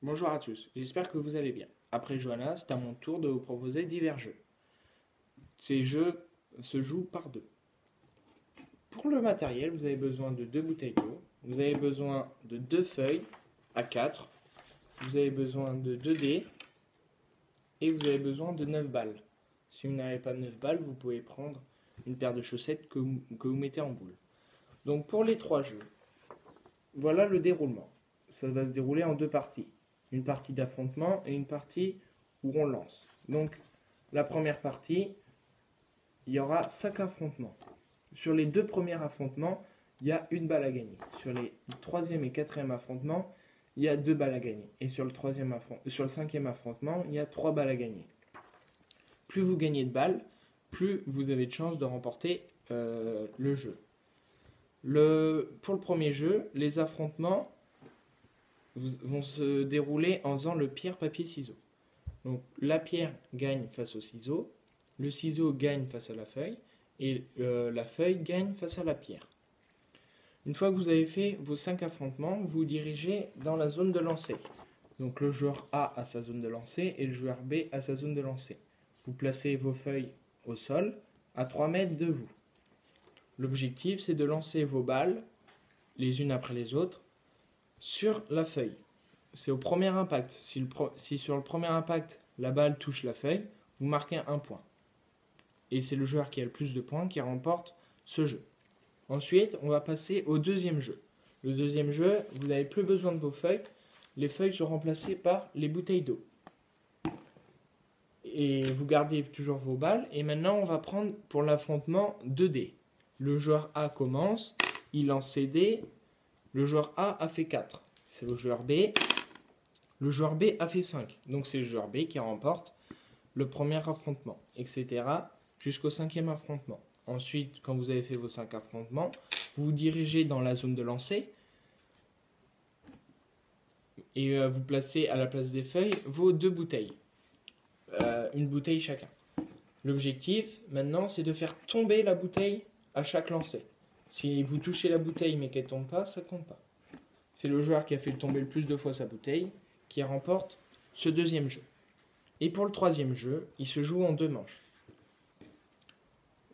Bonjour à tous, j'espère que vous allez bien. Après Johanna, c'est à mon tour de vous proposer divers jeux. Ces jeux se jouent par deux. Pour le matériel, vous avez besoin de 2 bouteilles d'eau, vous avez besoin de 2 feuilles à 4, vous avez besoin de 2 dés et vous avez besoin de 9 balles. Si vous n'avez pas 9 balles, vous pouvez prendre une paire de chaussettes que vous mettez en boule. Donc pour les 3 jeux, voilà le déroulement. Ça va se dérouler en 2 parties. Une partie d'affrontement et une partie où on lance. Donc la première partie, il y aura 5 affrontements. Sur les 2 premiers affrontements, il y a 1 balle à gagner. Sur les 3e et 4e affrontements, il y a 2 balles à gagner. Et sur le 5e affrontement, il y a 3 balles à gagner. Plus vous gagnez de balles, plus vous avez de chances de remporter le jeu. Pour le premier jeu, les affrontements vont se dérouler en faisant le pierre, papier, ciseaux. Donc la pierre gagne face au ciseau, le ciseau gagne face à la feuille, et la feuille gagne face à la pierre. Une fois que vous avez fait vos 5 affrontements, vous vous dirigez dans la zone de lancer. Donc le joueur A a sa zone de lancer et le joueur B a sa zone de lancer. Vous placez vos feuilles au sol, à 3 mètres de vous. L'objectif, c'est de lancer vos balles, les unes après les autres, sur la feuille. C'est au premier impact. Si sur le premier impact, la balle touche la feuille, vous marquez 1 point. Et c'est le joueur qui a le plus de points qui remporte ce jeu. Ensuite, on va passer au deuxième jeu. Le deuxième jeu, vous n'avez plus besoin de vos feuilles. Les feuilles sont remplacées par les bouteilles d'eau. Et vous gardez toujours vos balles. Et maintenant, on va prendre pour l'affrontement 2 dés. Le joueur A commence, il lance ses dés. Le joueur A a fait 4. C'est le joueur B. Le joueur B a fait 5. Donc c'est le joueur B qui remporte le premier affrontement, etc. jusqu'au 5e affrontement. Ensuite, quand vous avez fait vos 5 affrontements, vous vous dirigez dans la zone de lancer et vous placez à la place des feuilles vos 2 bouteilles. Une bouteille chacun. L'objectif, maintenant, c'est de faire tomber la bouteille à chaque lancer. Si vous touchez la bouteille mais qu'elle ne tombe pas, ça ne compte pas. C'est le joueur qui a fait tomber le plus de fois sa bouteille qui remporte ce deuxième jeu. Et pour le troisième jeu, il se joue en 2 manches.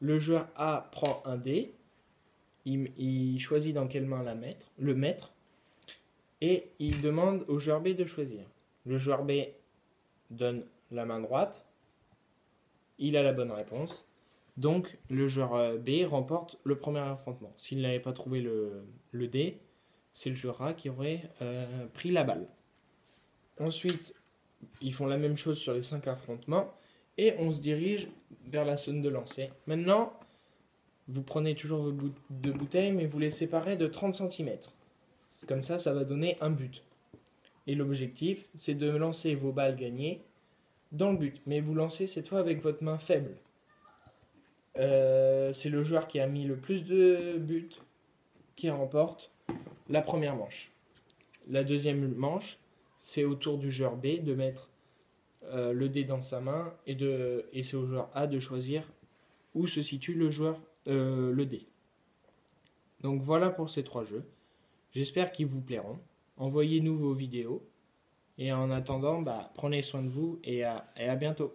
Le joueur A prend un dé, il choisit dans quelle main le mettre, et il demande au joueur B de choisir. Le joueur B donne la main droite, il a la bonne réponse, donc le joueur B remporte le premier affrontement. S'il n'avait pas trouvé le dé, c'est le joueur A qui aurait pris la balle. Ensuite, ils font la même chose sur les 5 affrontements et on se dirige vers la zone de lancer. Maintenant, vous prenez toujours vos 2 bouteilles, mais vous les séparez de 30 cm. Comme ça, ça va donner un but. Et l'objectif, c'est de lancer vos balles gagnées dans le but. Mais vous lancez cette fois avec votre main faible. C'est le joueur qui a mis le plus de buts qui remporte la première manche. La deuxième manche, c'est au tour du joueur B de mettre le dé dans sa main et c'est au joueur A de choisir où se situe le dé. Donc voilà pour ces 3 jeux. J'espère qu'ils vous plairont. Envoyez-nous vos vidéos. Et en attendant, prenez soin de vous et à bientôt.